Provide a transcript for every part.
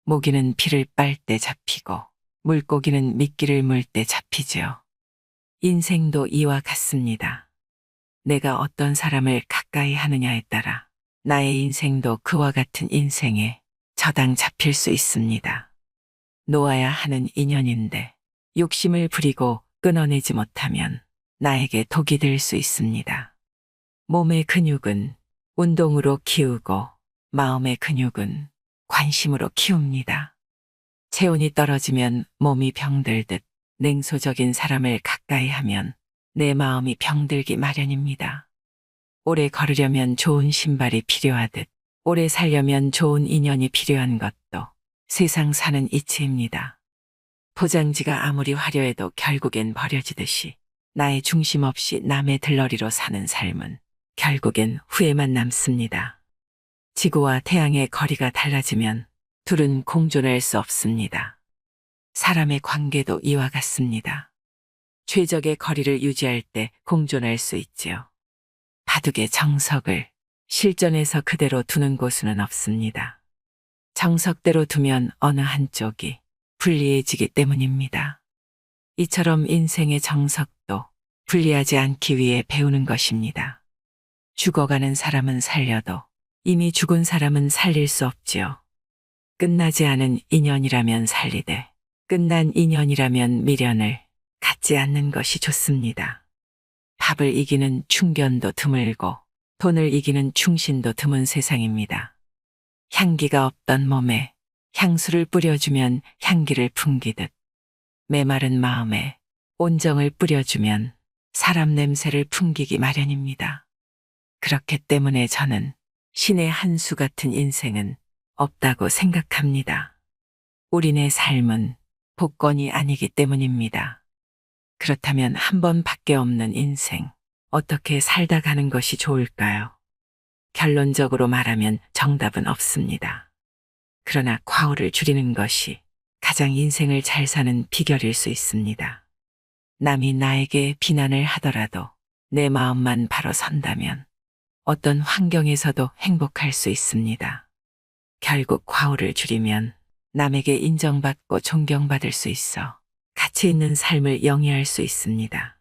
모기는 피를 빨 때 잡히고 물고기는 미끼를 물 때 잡히지요. 인생도 이와 같습니다. 내가 어떤 사람을 가까이 하느냐에 따라 나의 인생도 그와 같은 인생에 저당 잡힐 수 있습니다. 놓아야 하는 인연인데 욕심을 부리고 끊어내지 못하면 나에게 독이 될 수 있습니다. 몸의 근육은 운동으로 키우고 마음의 근육은 관심으로 키웁니다. 체온이 떨어지면 몸이 병들듯 냉소적인 사람을 가까이 하면 내 마음이 병들기 마련입니다. 오래 걸으려면 좋은 신발이 필요하듯 오래 살려면 좋은 인연이 필요한 것도 세상 사는 이치입니다. 포장지가 아무리 화려해도 결국엔 버려지듯이 나의 중심 없이 남의 들러리로 사는 삶은 결국엔 후회만 남습니다. 지구와 태양의 거리가 달라지면 둘은 공존할 수 없습니다. 사람의 관계도 이와 같습니다. 최적의 거리를 유지할 때 공존할 수 있지요. 바둑의 정석을 실전에서 그대로 두는 고수는 없습니다. 정석대로 두면 어느 한쪽이 불리해지기 때문입니다. 이처럼 인생의 정석도 불리하지 않기 위해 배우는 것입니다. 죽어가는 사람은 살려도 이미 죽은 사람은 살릴 수 없지요. 끝나지 않은 인연이라면 살리되 끝난 인연이라면 미련을 갖지 않는 것이 좋습니다. 밥을 이기는 충견도 드물고 돈을 이기는 충신도 드문 세상입니다. 향기가 없던 몸에 향수를 뿌려주면 향기를 풍기듯 메마른 마음에 온정을 뿌려주면 사람 냄새를 풍기기 마련입니다. 그렇기 때문에 저는 신의 한 수 같은 인생은 없다고 생각합니다. 우리네 삶은 복권이 아니기 때문입니다. 그렇다면 한 번밖에 없는 인생, 어떻게 살다 가는 것이 좋을까요? 결론적으로 말하면 정답은 없습니다. 그러나 과오를 줄이는 것이 가장 인생을 잘 사는 비결일 수 있습니다. 남이 나에게 비난을 하더라도 내 마음만 바로 선다면 어떤 환경에서도 행복할 수 있습니다. 결국 과오를 줄이면 남에게 인정받고 존경받을 수 있어 가치 있는 삶을 영위할 수 있습니다.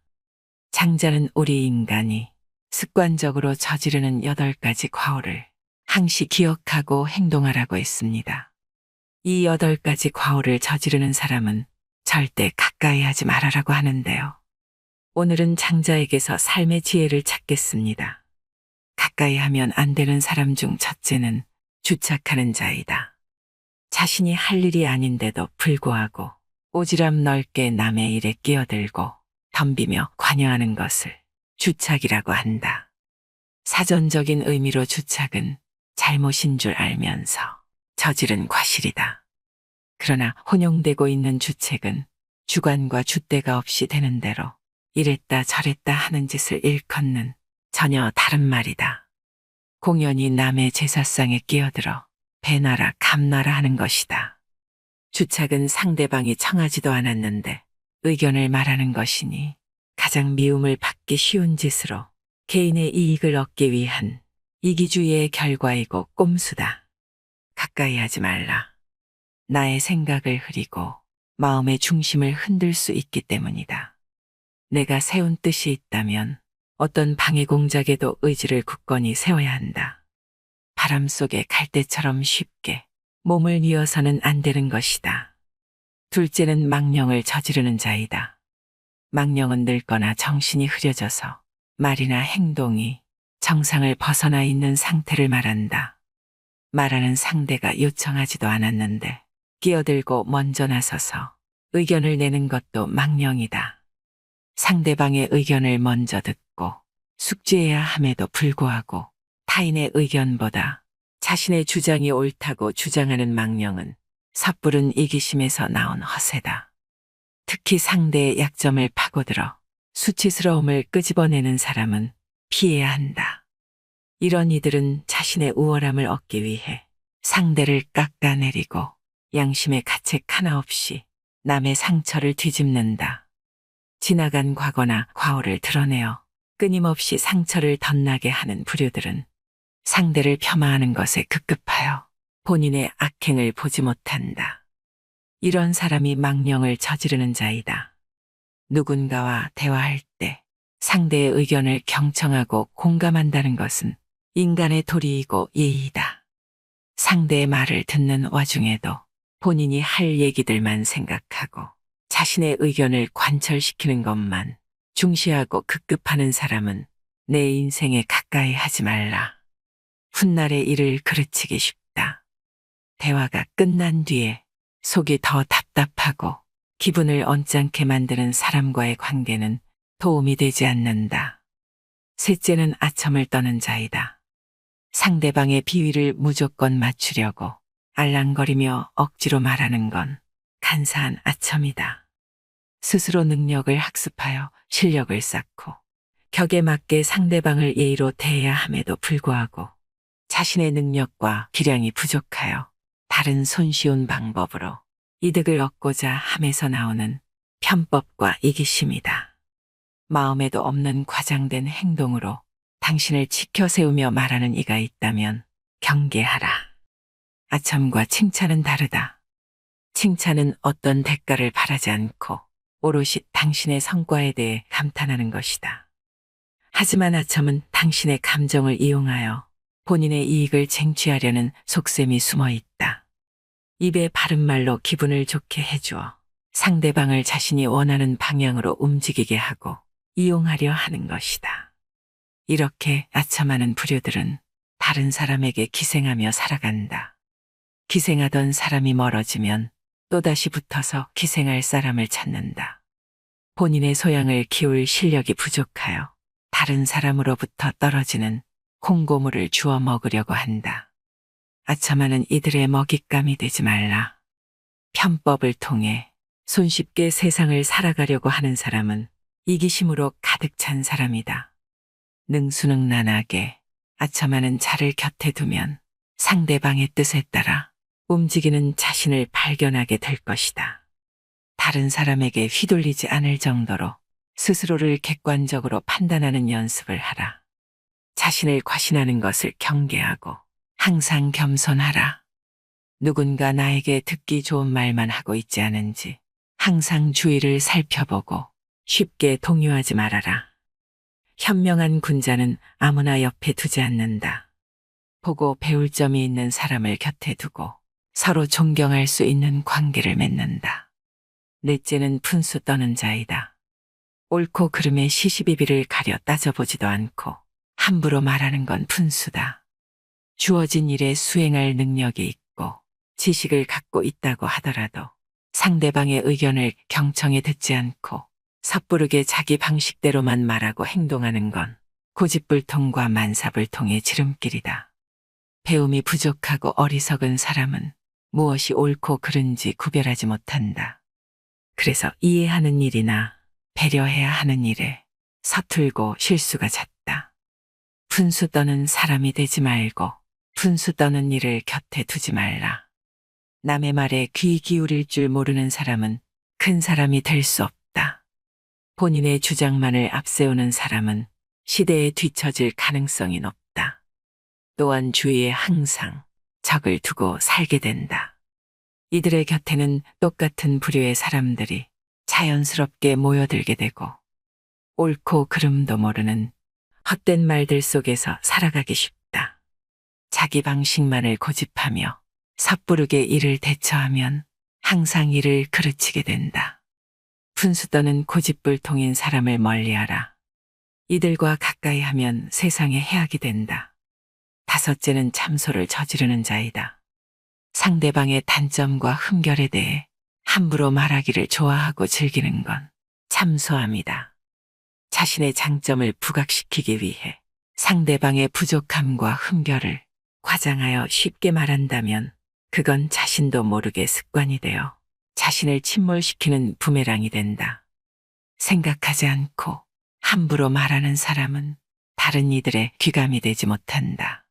장자는 우리 인간이 습관적으로 저지르는 8가지 과오를 항시 기억하고 행동하라고 했습니다. 이 8가지 과오를 저지르는 사람은 절대 가까이 하지 말아라고 하는데요. 오늘은 장자에게서 삶의 지혜를 찾겠습니다. 가까이 하면 안 되는 사람 중 첫째는 주착하는 자이다. 자신이 할 일이 아닌데도 불구하고 오지랖 넓게 남의 일에 끼어들고 덤비며 관여하는 것을 주착이라고 한다. 사전적인 의미로 주착은 잘못인 줄 알면서 저지른 과실이다. 그러나 혼용되고 있는 주책은 주관과 줏대가 없이 되는 대로 이랬다 저랬다 하는 짓을 일컫는 전혀 다른 말이다. 공연히 남의 제사상에 끼어들어 배나라 감나라 하는 것이다. 주착은 상대방이 청하지도 않았는데 의견을 말하는 것이니 가장 미움을 받기 쉬운 짓으로 개인의 이익을 얻기 위한 이기주의의 결과이고 꼼수다. 가까이 하지 말라. 나의 생각을 흐리고 마음의 중심을 흔들 수 있기 때문이다. 내가 세운 뜻이 있다면 어떤 방해 공작에도 의지를 굳건히 세워야 한다. 바람 속에 갈대처럼 쉽게 몸을 뉘어서는 안 되는 것이다. 둘째는 망령을 저지르는 자이다. 망령은 늙거나 정신이 흐려져서 말이나 행동이 정상을 벗어나 있는 상태를 말한다. 말하는 상대가 요청하지도 않았는데 끼어들고 먼저 나서서 의견을 내는 것도 망령이다. 상대방의 의견을 먼저 듣고 숙지해야 함에도 불구하고 타인의 의견보다 자신의 주장이 옳다고 주장하는 망령은 섣부른 이기심에서 나온 허세다. 특히 상대의 약점을 파고들어 수치스러움을 끄집어내는 사람은 피해야 한다. 이런 이들은 자신의 우월함을 얻기 위해 상대를 깎아내리고 양심의 가책 하나 없이 남의 상처를 뒤집는다. 지나간 과거나 과오를 드러내어 끊임없이 상처를 덧나게 하는 부류들은 상대를 폄하하는 것에 급급하여 본인의 악행을 보지 못한다. 이런 사람이 망령을 저지르는 자이다. 누군가와 대화할 때 상대의 의견을 경청하고 공감한다는 것은 인간의 도리이고 예의이다. 상대의 말을 듣는 와중에도 본인이 할 얘기들만 생각하고 자신의 의견을 관철시키는 것만 중시하고 급급하는 사람은 내 인생에 가까이 하지 말라. 훗날의 일을 그르치기 쉽다. 대화가 끝난 뒤에 속이 더 답답하고 기분을 언짢게 만드는 사람과의 관계는 도움이 되지 않는다. 셋째는 아첨을 떠는 자이다. 상대방의 비위를 무조건 맞추려고 알랑거리며 억지로 말하는 건 간사한 아첨이다. 스스로 능력을 학습하여 실력을 쌓고 격에 맞게 상대방을 예의로 대해야 함에도 불구하고 자신의 능력과 기량이 부족하여 다른 손쉬운 방법으로 이득을 얻고자 함에서 나오는 편법과 이기심이다. 마음에도 없는 과장된 행동으로 당신을 지켜 세우며 말하는 이가 있다면 경계하라. 아첨과 칭찬은 다르다. 칭찬은 어떤 대가를 바라지 않고 오롯이 당신의 성과에 대해 감탄하는 것이다. 하지만 아첨은 당신의 감정을 이용하여 본인의 이익을 쟁취하려는 속셈이 숨어 있다. 입에 바른 말로 기분을 좋게 해주어 상대방을 자신이 원하는 방향으로 움직이게 하고 이용하려 하는 것이다. 이렇게 아첨하는 부류들은 다른 사람에게 기생하며 살아간다. 기생하던 사람이 멀어지면 또다시 붙어서 기생할 사람을 찾는다. 본인의 소양을 키울 실력이 부족하여 다른 사람으로부터 떨어지는 콩고물을 주워 먹으려고 한다. 아첨하는 이들의 먹잇감이 되지 말라. 편법을 통해 손쉽게 세상을 살아가려고 하는 사람은 이기심으로 가득 찬 사람이다. 능수능란하게 아첨하는 자를 곁에 두면 상대방의 뜻에 따라 움직이는 자신을 발견하게 될 것이다. 다른 사람에게 휘둘리지 않을 정도로 스스로를 객관적으로 판단하는 연습을 하라. 자신을 과신하는 것을 경계하고 항상 겸손하라. 누군가 나에게 듣기 좋은 말만 하고 있지 않은지 항상 주위를 살펴보고 쉽게 동요하지 말아라. 현명한 군자는 아무나 옆에 두지 않는다. 보고 배울 점이 있는 사람을 곁에 두고 서로 존경할 수 있는 관계를 맺는다. 넷째는 푼수 떠는 자이다. 옳고 그름의 시시비비를 가려 따져보지도 않고 함부로 말하는 건 푼수다. 주어진 일에 수행할 능력이 있고 지식을 갖고 있다고 하더라도 상대방의 의견을 경청해 듣지 않고 섣부르게 자기 방식대로만 말하고 행동하는 건 고집불통과 만사불통의 지름길이다. 배움이 부족하고 어리석은 사람은 무엇이 옳고 그른지 구별하지 못한다. 그래서 이해하는 일이나 배려해야 하는 일에 서툴고 실수가 잦다. 푼수 떠는 사람이 되지 말고 푼수 떠는 일을 곁에 두지 말라. 남의 말에 귀 기울일 줄 모르는 사람은 큰 사람이 될 수 없다. 본인의 주장만을 앞세우는 사람은 시대에 뒤처질 가능성이 높다. 또한 주위에 항상 적을 두고 살게 된다. 이들의 곁에는 똑같은 부류의 사람들이 자연스럽게 모여들게 되고 옳고 그름도 모르는 헛된 말들 속에서 살아가기 쉽다. 자기 방식만을 고집하며 섣부르게 일을 대처하면 항상 일을 그르치게 된다. 푼수 떠는 고집불통인 사람을 멀리하라. 이들과 가까이 하면 세상에 해악이 된다. 다섯째는 참소를 저지르는 자이다. 상대방의 단점과 흠결에 대해 함부로 말하기를 좋아하고 즐기는 건 참소함이다. 자신의 장점을 부각시키기 위해 상대방의 부족함과 흠결을 과장하여 쉽게 말한다면 그건 자신도 모르게 습관이 되어 자신을 침몰시키는 부메랑이 된다. 생각하지 않고 함부로 말하는 사람은 다른 이들의 귀감이 되지 못한다.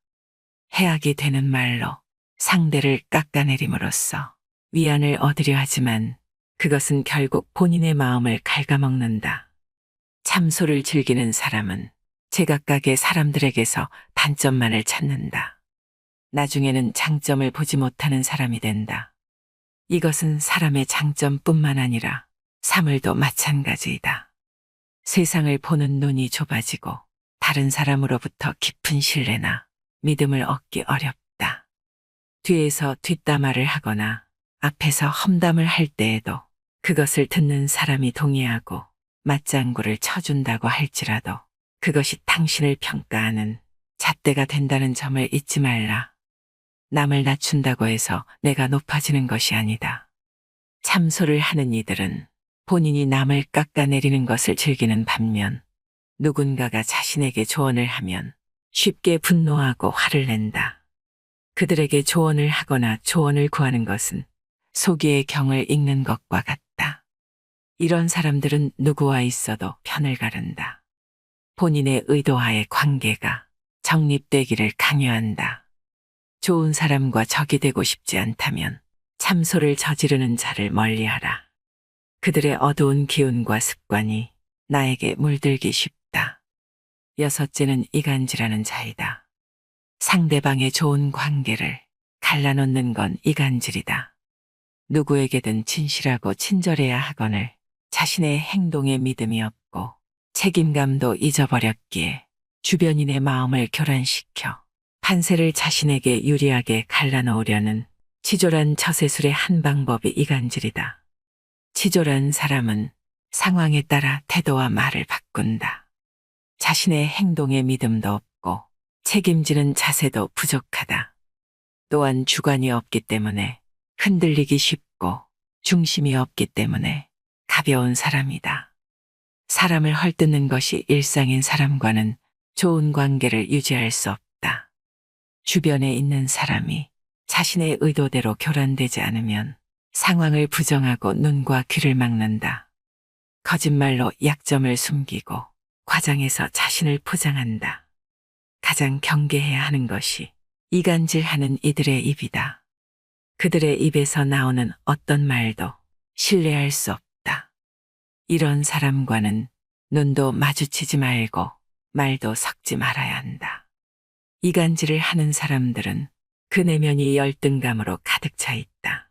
해악이 되는 말로 상대를 깎아내림으로써 위안을 얻으려 하지만 그것은 결국 본인의 마음을 갉아먹는다. 참소를 즐기는 사람은 제각각의 사람들에게서 단점만을 찾는다. 나중에는 장점을 보지 못하는 사람이 된다. 이것은 사람의 장점뿐만 아니라 사물도 마찬가지이다. 세상을 보는 눈이 좁아지고 다른 사람으로부터 깊은 신뢰나 믿음을 얻기 어렵다. 뒤에서 뒷담화를 하거나 앞에서 험담을 할 때에도 그것을 듣는 사람이 동의하고 맞장구를 쳐준다고 할지라도 그것이 당신을 평가하는 잣대가 된다는 점을 잊지 말라. 남을 낮춘다고 해서 내가 높아지는 것이 아니다. 참소를 하는 이들은 본인이 남을 깎아내리는 것을 즐기는 반면 누군가가 자신에게 조언을 하면 쉽게 분노하고 화를 낸다. 그들에게 조언을 하거나 조언을 구하는 것은 소기의 경을 읽는 것과 같다. 이런 사람들은 누구와 있어도 편을 가른다. 본인의 의도하에 관계가 정립되기를 강요한다. 좋은 사람과 적이 되고 싶지 않다면 참소를 저지르는 자를 멀리하라. 그들의 어두운 기운과 습관이 나에게 물들기 쉽다. 여섯째는 이간질하는 자이다. 상대방의 좋은 관계를 갈라놓는 건 이간질이다. 누구에게든 진실하고 친절해야 하거늘 자신의 행동에 믿음이 없고 책임감도 잊어버렸기에 주변인의 마음을 교란시켜 판세를 자신에게 유리하게 갈라놓으려는 치졸한 처세술의 한 방법이 이간질이다. 치졸한 사람은 상황에 따라 태도와 말을 바꾼다. 자신의 행동에 믿음도 없고 책임지는 자세도 부족하다. 또한 주관이 없기 때문에 흔들리기 쉽고 중심이 없기 때문에 가벼운 사람이다. 사람을 헐뜯는 것이 일상인 사람과는 좋은 관계를 유지할 수 없다. 주변에 있는 사람이 자신의 의도대로 교란되지 않으면 상황을 부정하고 눈과 귀를 막는다. 거짓말로 약점을 숨기고 과장해서 자신을 포장한다. 가장 경계해야 하는 것이 이간질하는 이들의 입이다. 그들의 입에서 나오는 어떤 말도 신뢰할 수 없다. 이런 사람과는 눈도 마주치지 말고 말도 섞지 말아야 한다. 이간질을 하는 사람들은 그 내면이 열등감으로 가득 차 있다.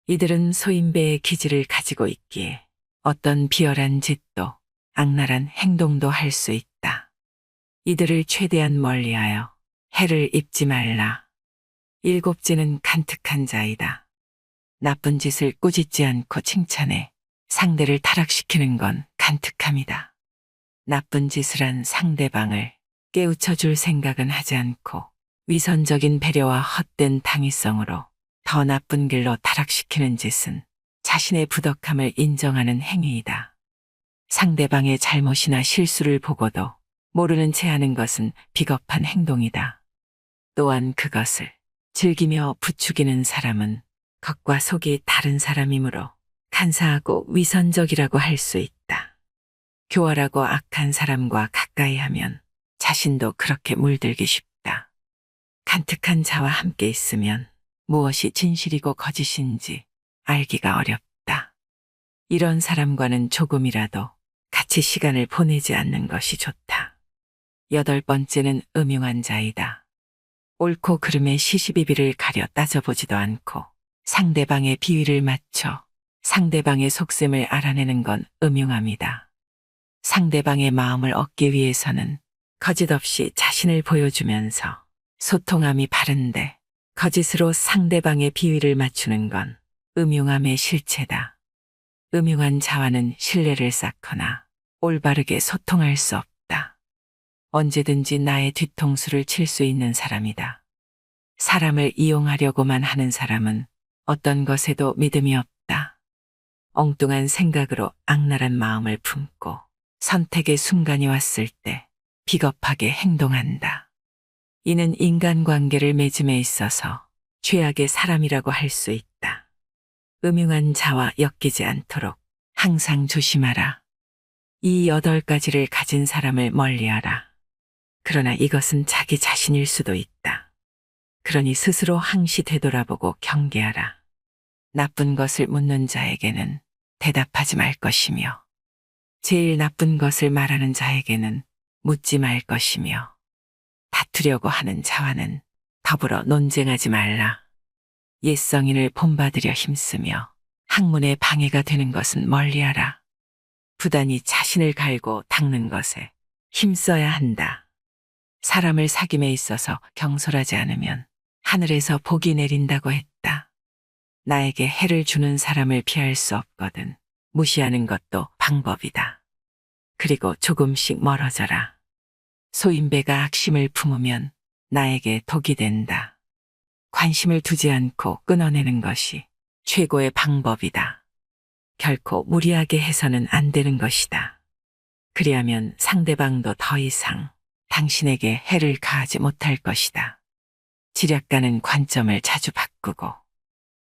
이들은 소인배의 기질을 가지고 있기에 어떤 비열한 짓도 악랄한 행동도 할 수 있다. 이들을 최대한 멀리하여 해를 입지 말라. 일곱째는 간특한 자이다. 나쁜 짓을 꾸짖지 않고 칭찬해 상대를 타락시키는 건 간특함이다. 나쁜 짓을 한 상대방을 깨우쳐줄 생각은 하지 않고 위선적인 배려와 헛된 당위성으로 더 나쁜 길로 타락시키는 짓은 자신의 부덕함을 인정하는 행위이다. 상대방의 잘못이나 실수를 보고도 모르는 채 하는 것은 비겁한 행동이다. 또한 그것을 즐기며 부추기는 사람은 겉과 속이 다른 사람이므로 간사하고 위선적이라고 할 수 있다. 교활하고 악한 사람과 가까이 하면 자신도 그렇게 물들기 쉽다. 간특한 자와 함께 있으면 무엇이 진실이고 거짓인지 알기가 어렵다. 이런 사람과는 조금이라도 같이 시간을 보내지 않는 것이 좋다. 여덟 번째는 음흉한 자이다. 옳고 그름의 시시비비를 가려 따져보지도 않고 상대방의 비위를 맞춰 상대방의 속셈을 알아내는 건 음흉함이다. 상대방의 마음을 얻기 위해서는 거짓없이 자신을 보여주면서 소통함이 바른데 거짓으로 상대방의 비위를 맞추는 건 음흉함의 실체다. 음흉한 자와는 신뢰를 쌓거나 올바르게 소통할 수 없다. 언제든지 나의 뒤통수를 칠 수 있는 사람이다. 사람을 이용하려고만 하는 사람은 어떤 것에도 믿음이 없다. 엉뚱한 생각으로 악랄한 마음을 품고 선택의 순간이 왔을 때 비겁하게 행동한다. 이는 인간관계를 맺음에 있어서 죄악의 사람이라고 할 수 있다. 음흉한 자와 엮이지 않도록 항상 조심하라. 이 8가지를 가진 사람을 멀리하라. 그러나 이것은 자기 자신일 수도 있다. 그러니 스스로 항시 되돌아보고 경계하라. 나쁜 것을 묻는 자에게는 대답하지 말 것이며 제일 나쁜 것을 말하는 자에게는 묻지 말 것이며 다투려고 하는 자와는 더불어 논쟁하지 말라. 옛성인을 본받으려 힘쓰며 학문에 방해가 되는 것은 멀리하라. 부단히 자신을 갈고 닦는 것에 힘써야 한다. 사람을 사귐에 있어서 경솔하지 않으면 하늘에서 복이 내린다고 했다. 나에게 해를 주는 사람을 피할 수 없거든 무시하는 것도 방법이다. 그리고 조금씩 멀어져라. 소인배가 악심을 품으면 나에게 독이 된다. 관심을 두지 않고 끊어내는 것이 최고의 방법이다. 결코 무리하게 해서는 안 되는 것이다. 그리하면 상대방도 더 이상 당신에게 해를 가하지 못할 것이다. 지략가는 관점을 자주 바꾸고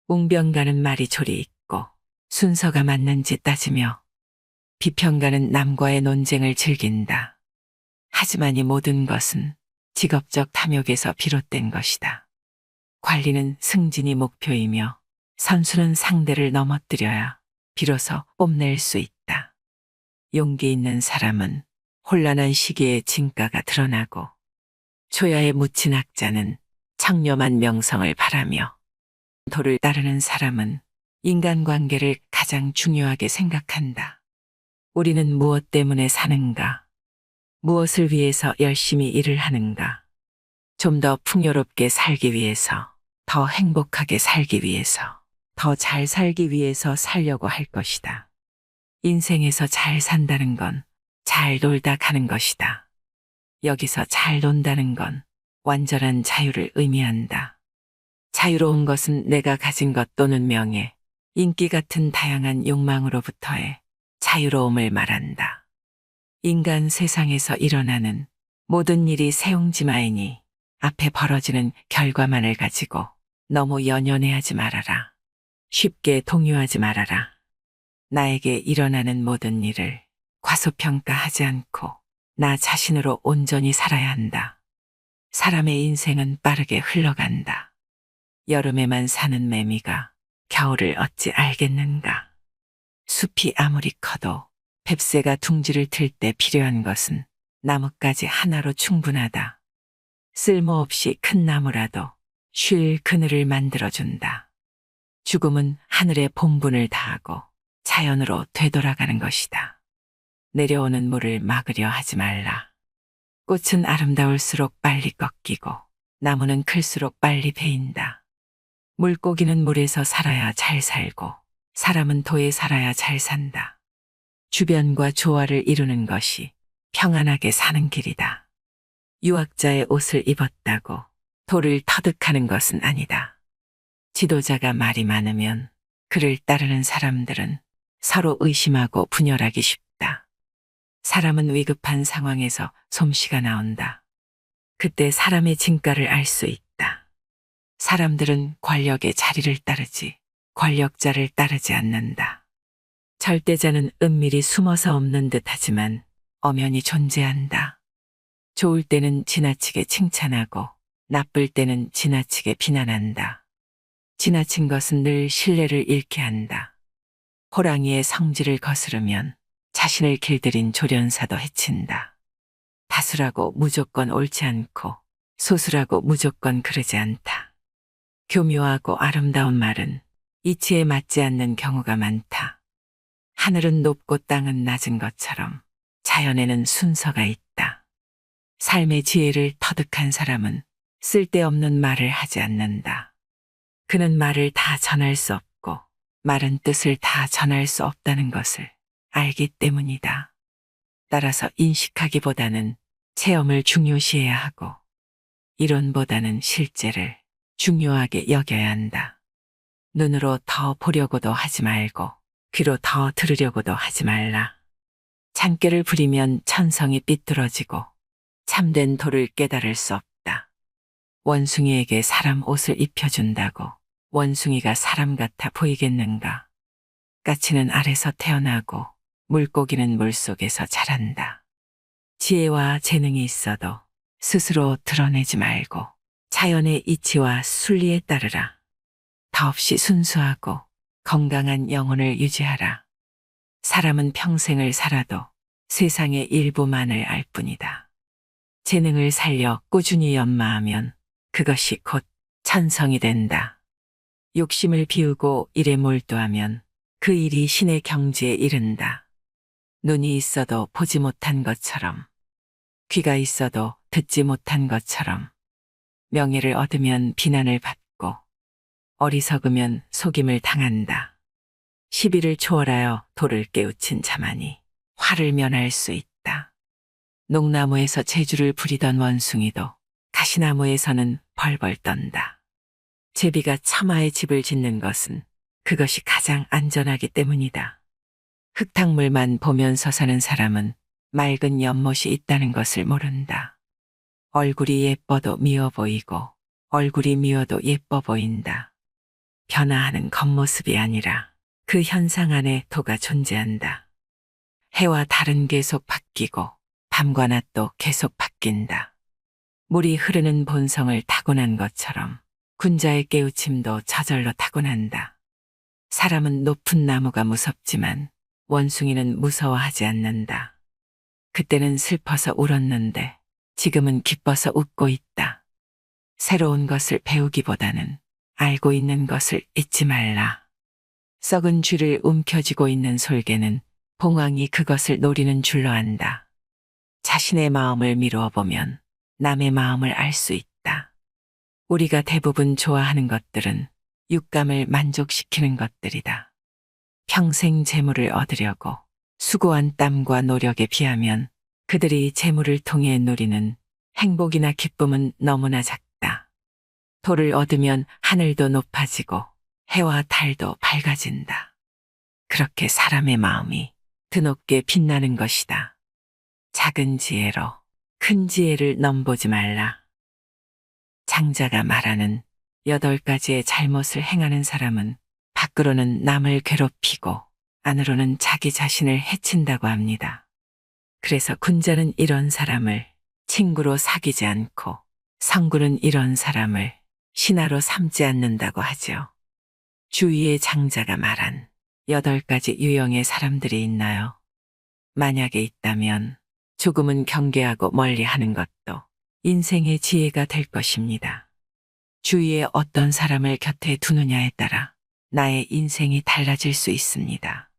웅변가는 말이 조리 있고 순서가 맞는지 따지며 비평가는 남과의 논쟁을 즐긴다. 하지만 이 모든 것은 직업적 탐욕에서 비롯된 것이다. 관리는 승진이 목표이며 선수는 상대를 넘어뜨려야 비로소 뽐낼 수 있다. 용기 있는 사람은 혼란한 시기에 진가가 드러나고 초야에 묻힌 학자는 청렴한 명성을 바라며 도를 따르는 사람은 인간관계를 가장 중요하게 생각한다. 우리는 무엇 때문에 사는가? 무엇을 위해서 열심히 일을 하는가? 좀 더 풍요롭게 살기 위해서, 더 행복하게 살기 위해서, 더 잘 살기 위해서 살려고 할 것이다. 인생에서 잘 산다는 건 잘 놀다 가는 것이다. 여기서 잘 논다는 건 완전한 자유를 의미한다. 자유로운 것은 내가 가진 것 또는 명예, 인기 같은 다양한 욕망으로부터의 자유로움을 말한다. 인간 세상에서 일어나는 모든 일이 세옹지마이니 앞에 벌어지는 결과만을 가지고 너무 연연해하지 말아라. 쉽게 동요하지 말아라. 나에게 일어나는 모든 일을 과소평가하지 않고 나 자신으로 온전히 살아야 한다. 사람의 인생은 빠르게 흘러간다. 여름에만 사는 매미가 겨울을 어찌 알겠는가. 숲이 아무리 커도 뱁새가 둥지를 틀 때 필요한 것은 나뭇가지 하나로 충분하다. 쓸모없이 큰 나무라도 쉴 그늘을 만들어준다. 죽음은 하늘의 본분을 다하고 자연으로 되돌아가는 것이다. 내려오는 물을 막으려 하지 말라. 꽃은 아름다울수록 빨리 꺾이고 나무는 클수록 빨리 베인다. 물고기는 물에서 살아야 잘 살고 사람은 도에 살아야 잘 산다. 주변과 조화를 이루는 것이 평안하게 사는 길이다. 유학자의 옷을 입었다고 도를 터득하는 것은 아니다. 지도자가 말이 많으면 그를 따르는 사람들은 서로 의심하고 분열하기 쉽다. 사람은 위급한 상황에서 솜씨가 나온다. 그때 사람의 진가를 알 수 있다. 사람들은 권력의 자리를 따르지 권력자를 따르지 않는다. 절대자는 은밀히 숨어서 없는 듯하지만 엄연히 존재한다. 좋을 때는 지나치게 칭찬하고 나쁠 때는 지나치게 비난한다. 지나친 것은 늘 신뢰를 잃게 한다. 호랑이의 성질을 거스르면 자신을 길들인 조련사도 해친다. 다수라고 무조건 옳지 않고 소수라고 무조건 그르지 않다. 교묘하고 아름다운 말은 이치에 맞지 않는 경우가 많다. 하늘은 높고 땅은 낮은 것처럼 자연에는 순서가 있다. 삶의 지혜를 터득한 사람은 쓸데없는 말을 하지 않는다. 그는 말을 다 전할 수 없고 말은 뜻을 다 전할 수 없다는 것을 알기 때문이다. 따라서 인식하기보다는 체험을 중요시해야 하고 이론보다는 실제를 중요하게 여겨야 한다. 눈으로 더 보려고도 하지 말고 귀로 더 들으려고도 하지 말라. 잔꾀를 부리면 천성이 삐뚤어지고 참된 도를 깨달을 수 없다. 원숭이에게 사람 옷을 입혀준다고 원숭이가 사람 같아 보이겠는가? 까치는 알에서 태어나고 물고기는 물속에서 자란다. 지혜와 재능이 있어도 스스로 드러내지 말고 자연의 이치와 순리에 따르라. 더없이 순수하고 건강한 영혼을 유지하라. 사람은 평생을 살아도 세상의 일부만을 알 뿐이다. 재능을 살려 꾸준히 연마하면 그것이 곧 천성이 된다. 욕심을 비우고 일에 몰두하면 그 일이 신의 경지에 이른다. 눈이 있어도 보지 못한 것처럼, 귀가 있어도 듣지 못한 것처럼, 명예를 얻으면 비난을 받고, 어리석으면 속임을 당한다. 시비를 초월하여 돌을 깨우친 자만이 화를 면할 수 있다. 녹나무에서 재주를 부리던 원숭이도 가시나무에서는 벌벌 떤다. 제비가 처마에 집을 짓는 것은 그것이 가장 안전하기 때문이다. 흙탕물만 보면서 사는 사람은 맑은 연못이 있다는 것을 모른다. 얼굴이 예뻐도 미워 보이고 얼굴이 미워도 예뻐 보인다. 변화하는 겉모습이 아니라 그 현상 안에 도가 존재한다. 해와 달은 계속 바뀌고 밤과 낮도 계속 바뀐다. 물이 흐르는 본성을 타고난 것처럼 군자의 깨우침도 저절로 타고난다. 사람은 높은 나무가 무섭지만 원숭이는 무서워하지 않는다. 그때는 슬퍼서 울었는데 지금은 기뻐서 웃고 있다. 새로운 것을 배우기보다는 알고 있는 것을 잊지 말라. 썩은 쥐를 움켜쥐고 있는 솔개는 봉황이 그것을 노리는 줄로 안다. 자신의 마음을 미루어 보면 남의 마음을 알 수 있다. 우리가 대부분 좋아하는 것들은 육감을 만족시키는 것들이다. 평생 재물을 얻으려고 수고한 땀과 노력에 비하면 그들이 재물을 통해 누리는 행복이나 기쁨은 너무나 작다. 돌을 얻으면 하늘도 높아지고 해와 달도 밝아진다. 그렇게 사람의 마음이 드높게 빛나는 것이다. 작은 지혜로 큰 지혜를 넘보지 말라. 장자가 말하는 8가지의 잘못을 행하는 사람은 밖으로는 남을 괴롭히고 안으로는 자기 자신을 해친다고 합니다. 그래서 군자는 이런 사람을 친구로 사귀지 않고 성군은 이런 사람을 신하로 삼지 않는다고 하죠. 주위의 장자가 말한 8가지 유형의 사람들이 있나요? 만약에 있다면 조금은 경계하고 멀리하는 것도 인생의 지혜가 될 것입니다. 주위에 어떤 사람을 곁에 두느냐에 따라 나의 인생이 달라질 수 있습니다.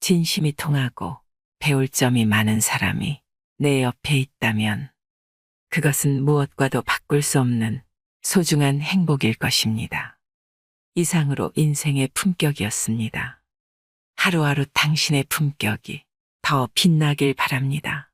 진심이 통하고 배울 점이 많은 사람이 내 옆에 있다면 그것은 무엇과도 바꿀 수 없는 소중한 행복일 것입니다. 이상으로 인생의 품격이었습니다. 하루하루 당신의 품격이 더 빛나길 바랍니다.